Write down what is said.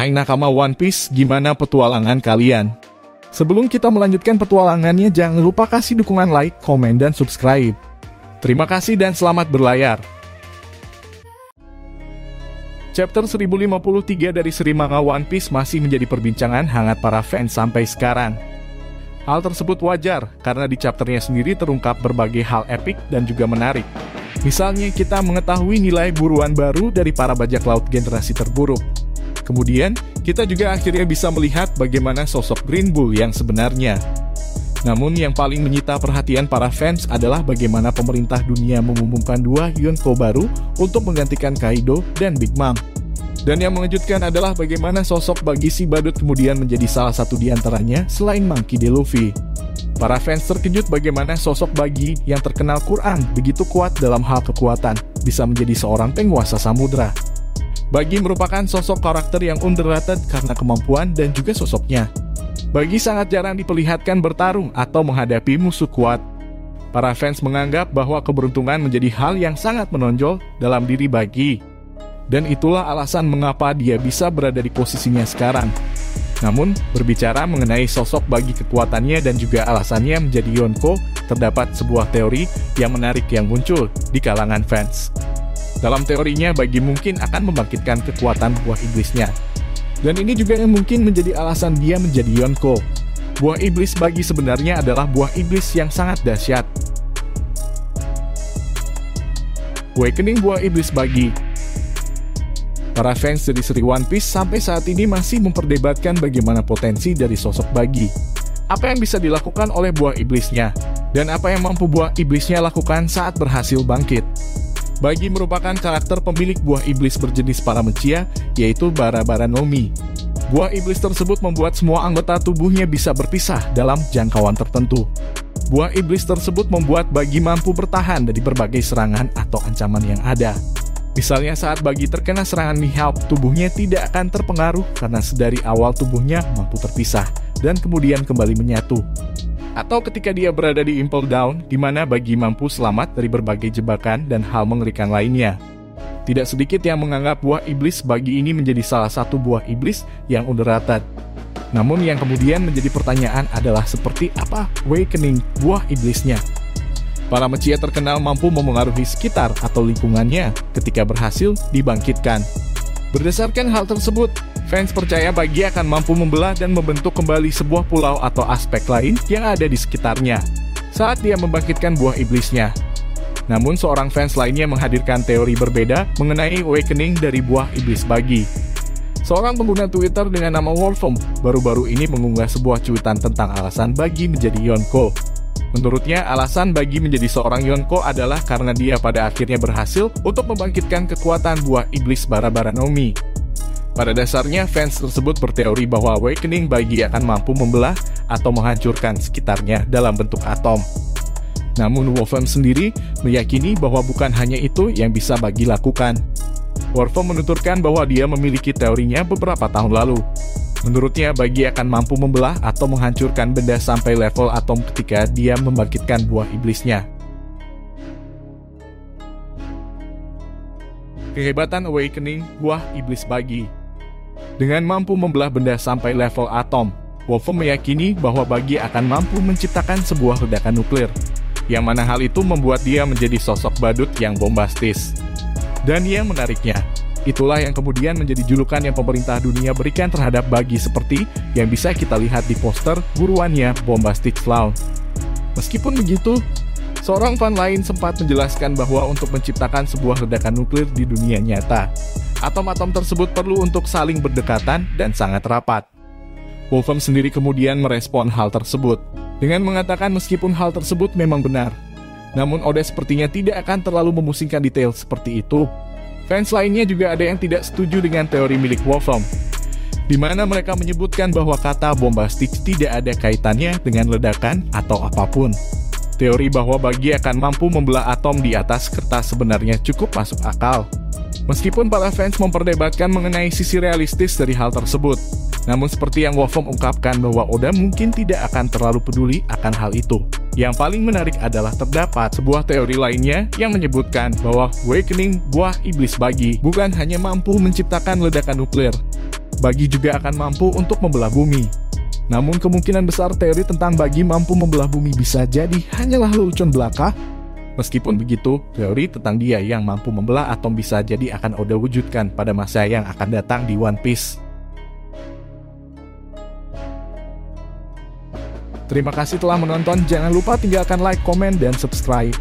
Hai nakama One Piece, gimana petualangan kalian? Sebelum kita melanjutkan petualangannya, jangan lupa kasih dukungan like, komen, dan subscribe. Terima kasih dan selamat berlayar. Chapter 1053 dari seri manga One Piece masih menjadi perbincangan hangat para fans sampai sekarang. Hal tersebut wajar, karena di chapternya sendiri terungkap berbagai hal epik dan juga menarik. Misalnya kita mengetahui nilai buruan baru dari para bajak laut generasi terburuk. Kemudian, kita juga akhirnya bisa melihat bagaimana sosok Green Bull yang sebenarnya. Namun yang paling menyita perhatian para fans adalah bagaimana pemerintah dunia mengumumkan 2 Yonko baru untuk menggantikan Kaido dan Big Mom. Dan yang mengejutkan adalah bagaimana sosok Buggy si badut kemudian menjadi salah satu di antaranya selain Monkey D. Luffy. Para fans terkejut bagaimana sosok Buggy yang terkenal Quran begitu kuat dalam hal kekuatan bisa menjadi seorang penguasa samudra. Buggy merupakan sosok karakter yang underrated karena kemampuan dan juga sosoknya. Buggy sangat jarang diperlihatkan bertarung atau menghadapi musuh kuat. Para fans menganggap bahwa keberuntungan menjadi hal yang sangat menonjol dalam diri Buggy. Dan itulah alasan mengapa dia bisa berada di posisinya sekarang. Namun, berbicara mengenai sosok Buggy kekuatannya dan juga alasannya menjadi Yonko, terdapat sebuah teori yang menarik yang muncul di kalangan fans. Dalam teorinya, Buggy mungkin akan membangkitkan kekuatan buah iblisnya. Dan ini juga yang mungkin menjadi alasan dia menjadi Yonko. Buah iblis Buggy sebenarnya adalah buah iblis yang sangat dahsyat. Awakening buah iblis Buggy. Para fans dari seri One Piece sampai saat ini masih memperdebatkan bagaimana potensi dari sosok Buggy. Apa yang bisa dilakukan oleh buah iblisnya? Dan apa yang mampu buah iblisnya lakukan saat berhasil bangkit? Buggy merupakan karakter pemilik buah iblis berjenis Paramencia, yaitu Bara-Bara no Mi. Buah iblis tersebut membuat semua anggota tubuhnya bisa berpisah dalam jangkauan tertentu. Buah iblis tersebut membuat Buggy mampu bertahan dari berbagai serangan atau ancaman yang ada. Misalnya saat Buggy terkena serangan Mihawk, tubuhnya tidak akan terpengaruh karena sedari awal tubuhnya mampu terpisah dan kemudian kembali menyatu. Atau ketika dia berada di Impel Down, di mana Buggy mampu selamat dari berbagai jebakan dan hal mengerikan lainnya. Tidak sedikit yang menganggap buah iblis Buggy ini menjadi salah satu buah iblis yang underrated. Namun yang kemudian menjadi pertanyaan adalah seperti apa awakening buah iblisnya. Paramencia terkenal mampu memengaruhi sekitar atau lingkungannya ketika berhasil dibangkitkan. Berdasarkan hal tersebut, fans percaya Buggy akan mampu membelah dan membentuk kembali sebuah pulau atau aspek lain yang ada di sekitarnya saat dia membangkitkan buah iblisnya. Namun seorang fans lainnya menghadirkan teori berbeda mengenai awakening dari buah iblis Buggy. Seorang pengguna Twitter dengan nama Wolfram baru-baru ini mengunggah sebuah cuitan tentang alasan Buggy menjadi Yonko. Menurutnya, alasan Buggy menjadi seorang Yonko adalah karena dia pada akhirnya berhasil untuk membangkitkan kekuatan buah iblis Bara-Bara no Mi. Pada dasarnya, fans tersebut berteori bahwa awakening Buggy akan mampu membelah atau menghancurkan sekitarnya dalam bentuk atom. Namun Wolfram sendiri meyakini bahwa bukan hanya itu yang bisa Buggy lakukan. Wolfram menuturkan bahwa dia memiliki teorinya beberapa tahun lalu. Menurutnya, Buggy akan mampu membelah atau menghancurkan benda sampai level atom ketika dia membangkitkan buah iblisnya. Kehebatan awakening buah iblis Buggy. Dengan mampu membelah benda sampai level atom, Wolfram meyakini bahwa Buggy akan mampu menciptakan sebuah ledakan nuklir, yang mana hal itu membuat dia menjadi sosok badut yang bombastis. Dan yang menariknya, itulah yang kemudian menjadi julukan yang pemerintah dunia berikan terhadap Buggy seperti yang bisa kita lihat di poster buruannya Bombastic Clown. Meskipun begitu, seorang fan lain sempat menjelaskan bahwa untuk menciptakan sebuah ledakan nuklir di dunia nyata, atom-atom tersebut perlu untuk saling berdekatan dan sangat rapat. Wolfram sendiri kemudian merespon hal tersebut dengan mengatakan meskipun hal tersebut memang benar, namun Oda sepertinya tidak akan terlalu memusingkan detail seperti itu. Fans lainnya juga ada yang tidak setuju dengan teori milik Wolfram, di mana mereka menyebutkan bahwa kata bombastik tidak ada kaitannya dengan ledakan atau apapun. Teori bahwa Buggy akan mampu membelah atom di atas kertas sebenarnya cukup masuk akal. Meskipun para fans memperdebatkan mengenai sisi realistis dari hal tersebut, namun seperti yang Wolfram ungkapkan bahwa Oda mungkin tidak akan terlalu peduli akan hal itu. Yang paling menarik adalah terdapat sebuah teori lainnya yang menyebutkan bahwa awakening buah iblis Buggy bukan hanya mampu menciptakan ledakan nuklir, Buggy juga akan mampu untuk membelah bumi. Namun kemungkinan besar teori tentang Buggy mampu membelah bumi bisa jadi hanyalah lelucon belaka. Meskipun begitu, teori tentang dia yang mampu membelah atom bisa jadi akan Oda wujudkan pada masa yang akan datang di One Piece. Terima kasih telah menonton, jangan lupa tinggalkan like, komen, dan subscribe.